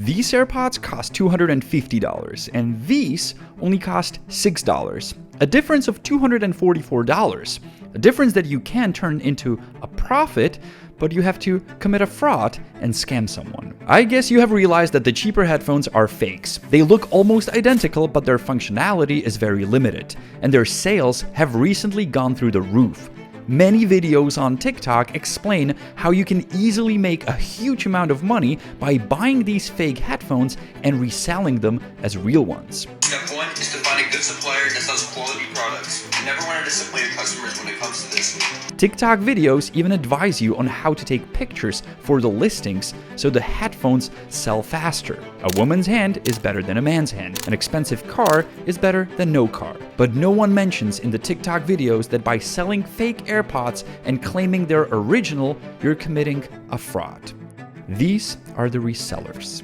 These AirPods cost $250, and these only cost $6. A difference of $244. A difference that you can turn into a profit, but you have to commit a fraud and scam someone. I guess you have realized that the cheaper headphones are fakes. They look almost identical, but their functionality is very limited, and their sales have recently gone through the roof. Many videos on TikTok explain how you can easily make a huge amount of money by buying these fake headphones and reselling them as real ones. Step one is to find a good supplier that sells quality products. You never want to disappoint your customers when it comes to this. TikTok videos even advise you on how to take pictures for the listings so the headphones sell faster. A woman's hand is better than a man's hand. An expensive car is better than no car. But no one mentions in the TikTok videos that by selling fake AirPods and claiming they're original, you're committing a fraud. These are the resellers.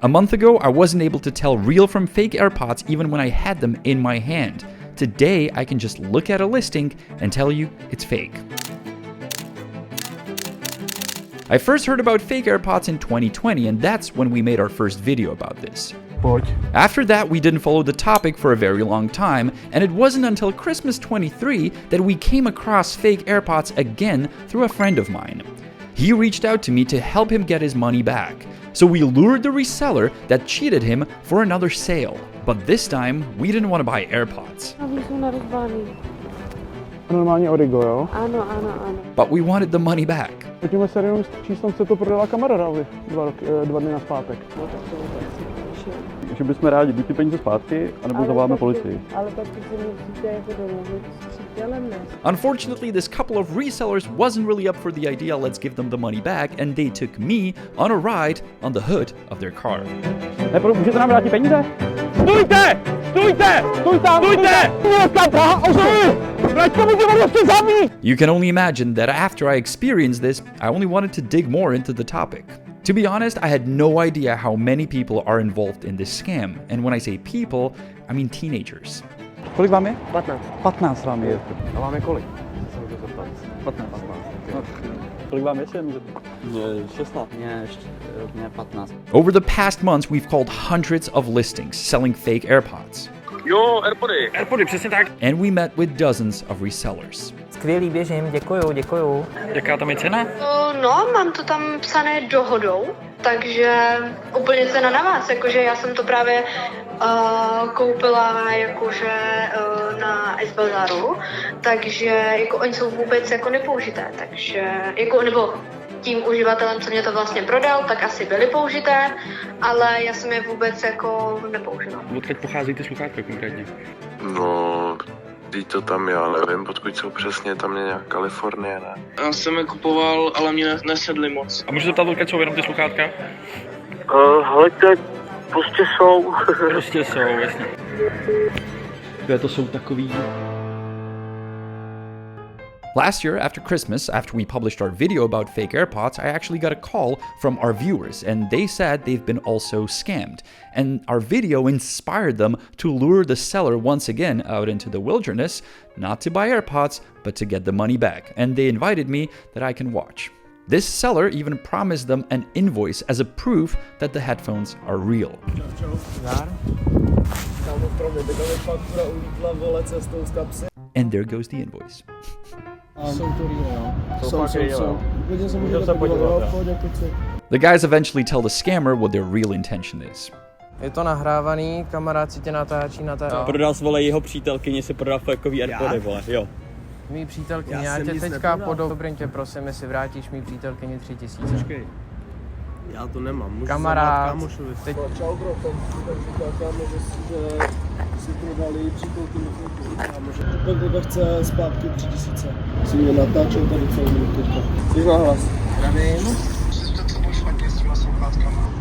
A month ago, I wasn't able to tell real from fake AirPods even when I had them in my hand. Today, I can just look at a listing and tell you it's fake. I first heard about fake AirPods in 2020, and that's when we made our first video about this. After that, we didn't follow the topic for a very long time, and it wasn't until Christmas 23 that we came across fake AirPods again through a friend of mine. He reached out to me to help him get his money back. So we lured the reseller that cheated him for another sale. But this time, we didn't want to buy AirPods. Normálně origo, jo? Ano. But we wanted the money back. Pojďme se jenom s číslem, se to prodala kamarádovi 2 dny nazpátek. Takže bychom rádi buď ty peníze zpátky, anebo zavoláme policii. Ale pak si musíte jako domluvit s přítelem, ne? Unfortunately, this couple of resellers wasn't really up for the idea let's give them the money back, and they took me on a ride on the hood of their car. Můžete nám vrátit peníze? Stůjte! Stůjte! Stůjte! You can only imagine that after I experienced this, I only wanted to dig more into the topic. To be honest, I had no idea how many people are involved in this scam. And when I say people, I mean teenagers. Kolik vám je? 15. 15 vám je. A vám je kolik? 15. Kolik vám je? 16. Mě 15. Over the past months, we've called hundreds of listings selling fake AirPods. Jo, AirPody, přesně tak. And we met with dozens of resellers. Skvělý, běžím, děkuju. Jaká tam je cena? No, mám to tam psané dohodou, takže úplně cena na vás, jakože já jsem to právě koupila jakože na S-Bazaru, takže jako oni jsou vůbec jako nepoužité, takže jako nebo tím uživatelem, co mě to vlastně prodal, tak asi byly použité, ale já jsem je vůbec jako nepoužila. Odkud pochází ty sluchátka konkrétně? No, teď to tam já nevím, odkud jsou přesně, tam je nějak Kalifornie, ne? Já jsem je kupoval, ale mě nesedly moc. A můžu se ptát, odkud jsou jenom ty sluchátka? Hleďte, prostě jsou. Prostě jsou, jasně. To jsou takový. Last year, after Christmas, after we published our video about fake AirPods, I actually got a call from our viewers, and they said they've been also scammed. And our video inspired them to lure the seller once again out into the wilderness, not to buy AirPods, but to get the money back. And they invited me that I can watch. This seller even promised them an invoice as a proof that the headphones are real. And there goes the invoice. The guys eventually tell the scammer what their real intention is. Je to nahrávaný, kamarád si tě natáčí. Prodal vole jeho přítelkyni, si prodal fakový AirPody, vole, jo. Mý přítelkyni, já tě teďka podobrím tě, prosím, jestli vrátíš mý přítelkyni 3000. Počkej, já to nemám, můžu kamarád, kámošovi. teď... Čau bro, tam říkal kámo, že si prodali přítelkyni kámože. Pokud chce zpátky 3000. Si mě natáčel tady celou minutu. Jdeš na hlas. Zdravím.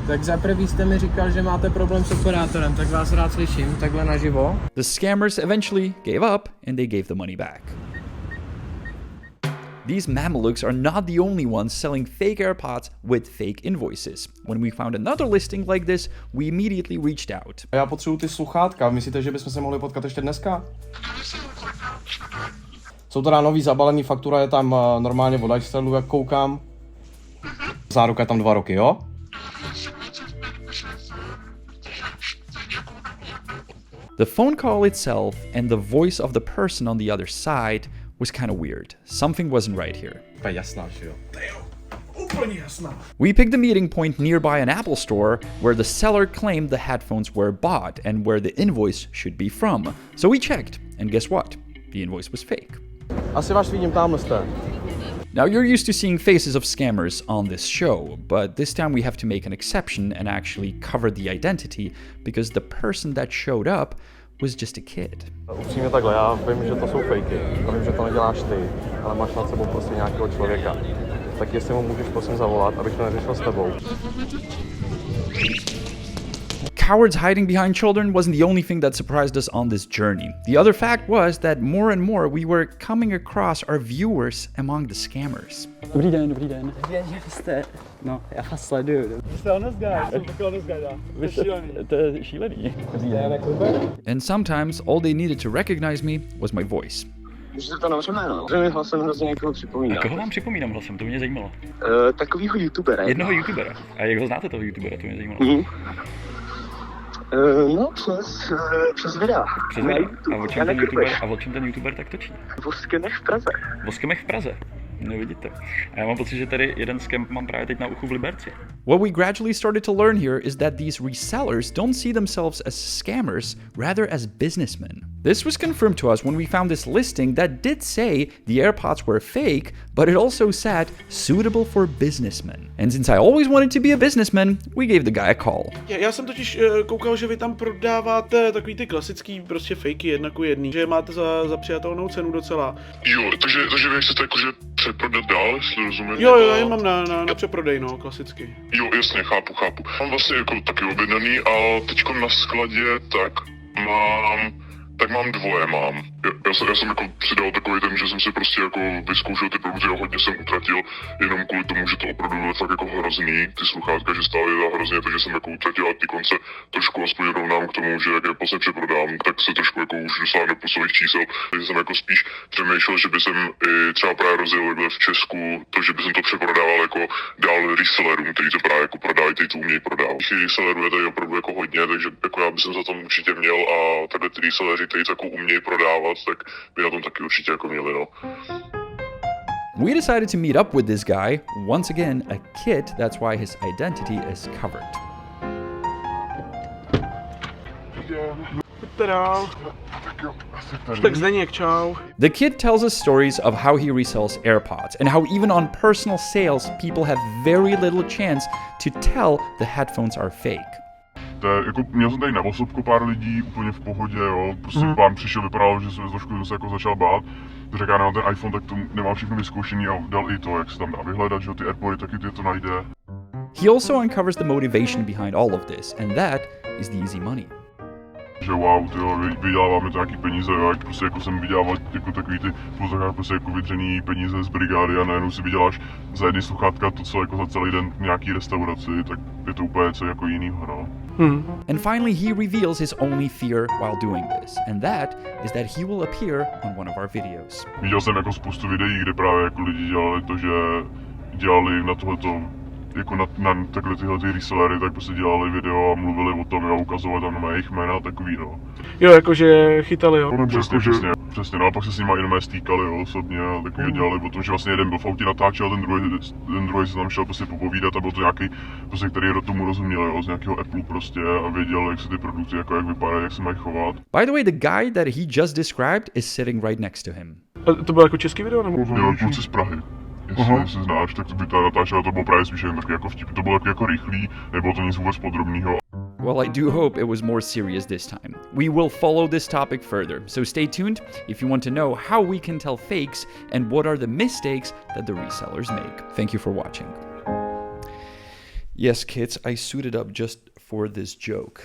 Tak za prvý jste mi říkal, že máte problém s operátorem, tak vás rád slyším, takhle naživo. The scammers eventually gave up and they gave the money back. These mamelukes are not the only ones selling fake AirPods with fake invoices. When we found another listing like this, we immediately reached out. Já potřebuji ty sluchátka. Myslíte, že bychom se mohli potkat ještě dneska? Jsou teda nový zabalený, faktura je tam normálně od lifestyleu, jak koukám. Záruka je tam 2 roky, jo? The phone call itself and the voice of the person on the other side was kind of weird. Something wasn't right here. We picked a meeting point nearby an Apple store where the seller claimed the headphones were bought and where the invoice should be from. So we checked, and guess what? The invoice was fake. Asi vás vidím, tamhle jste. Now, you're used to seeing faces of scammers on this show, but this time we have to make an exception and actually cover the identity because the person that showed up was just a kid. Upřímně takhle, já vím, že to jsou fakey a vím, že to neděláš ty, ale máš nad sebou prostě nějakého člověka. Tak jestli mu můžeš prosím zavolat, abych to neřešil s tebou. Cowards hiding behind children wasn't the only thing that surprised us on this journey. The other fact was that more and more we were coming across our viewers among the scammers. Dobrý den, dobrý den. Jak jste? No, já vás sleduju. Jste honest guy, jsem takový honest guy, da. To je šílený. Janek Rubeš. And sometimes all they needed to recognize me was my voice. Když se to navřeme, no. Že mi hlasem hrozně někoho připomíná. A koho vám připomínám hlasem? To mě zajímalo. Takovýho youtubera. Jednoho youtubera. A jak ho znáte, toho youtubera? To mě zajímalo. No, přes videa. Přes videa. A o čem ten youtuber tak točí? O skemech v Praze. O skemech v Praze. No vidíte. A já mám pocit, že tady jeden scam mám právě teď na uchu v Liberci. What we gradually started to learn here is that these resellers don't see themselves as scammers, rather as businessmen. This was confirmed to us when we found this listing that did say the AirPods were fake, but it also said suitable for businessmen. And since I always wanted to be a businessman, we gave the guy a call. Já jsem totiž koukal, že vy tam prodáváte takový ty klasický prostě fakey 1:1, že je máte za přijatelnou cenu docela. Jo, takže vy chcete jakože přeprodat dál, jestli rozumím? Jo, já mám na přeprodej, no, klasicky. Jo, jasně, chápu. Mám vlastně jako taky objednaný a teďko na skladě mám dvoje. Já jsem jako si dal takový ten, že jsem si prostě jako vyzkoušel ty produkty a hodně jsem utratil jenom kvůli tomu, že to opravdu bylo fakt jako hrozný, ty sluchátka, že stály hrozně, takže jsem jako utratil a ty konce trošku aspoň rovnám k tomu, že jak je vlastně přeprodám, tak se trošku jako už dosáhnu do plusových čísel, takže jsem jako spíš přemýšlel, že by jsem i třeba právě rozjel v Česku, to, že by jsem to přeprodával jako dál resellerům, kteří to právě jako prodávají, kteří to umějí prodávat. Těch resellerů je tady opravdu jako hodně, takže jako já bych za tom určitě měl a takhle ty reselleři, kteří to jako umějí prodávat, tak by na tom taky určitě jako měli, no. We decided to meet up with this guy, once again a kid, that's why his identity is covered. Tak Zdeněk, čau. The kid tells us stories of how he resells AirPods and how even on personal sales people have very little chance to tell the headphones are fake. Jako, měl jsem tady na osobku pár lidí, úplně v pohodě, jo. Prostě pán přišel, vypadalo, že se trošku zase jako začal bát. Řekl, já nemám ten iPhone, tak to nemám všechno vyzkoušený a dal i to, jak se tam dá vyhledat, že ty AirPody, taky ty to najde. He also uncovers the motivation behind all of this, and that is the easy money. Že wow, tyjo, vyděláváme to nějaký peníze, jo, jak prostě jako jsem vydělával jako takový ty prostě jako vydřený peníze z brigády a najednou si vyděláš za jedny sluchátka to, co jako za celý den v nějaký restauraci, tak je to úplně co jako jinýho, no. And finally he reveals his only fear while doing this, and that is that he will appear on one of our videos. Viděl jsem jako spoustu videí, kde právě jako lidi dělali to, že dělali na tohleto jako na takhle tyhle ty resellery, tak prostě dělali video a mluvili o tom a ukazovali tam na jejich jména a takový, no. Jo, jakože chytali, jo. Přesně, no a pak se s nimi jenom stýkali, jo, osobně a takový dělali o tom, že vlastně jeden byl v autě natáčel, ten druhý se tam šel prostě popovídat a byl to nějaký, prostě, který tomu rozuměl, jo, z nějakého Apple prostě a věděl, jak se ty produkty, jako jak vypadají, jak se mají chovat. By the way, the guy that he just described is sitting right next to him. A to bylo jako český video, nebo? Jo, kluci z Prahy. Jestli znáš, tak to by ta natáčela, to bylo právě spíš jen taky jako vtip, to bylo taky jako rychlý, nebylo to nic vůbec podrobného. Well, I do hope it was more serious this time. We will follow this topic further, so stay tuned if you want to know how we can tell fakes and what are the mistakes that the resellers make. Thank you for watching. Yes, kids, I suited up just for this joke.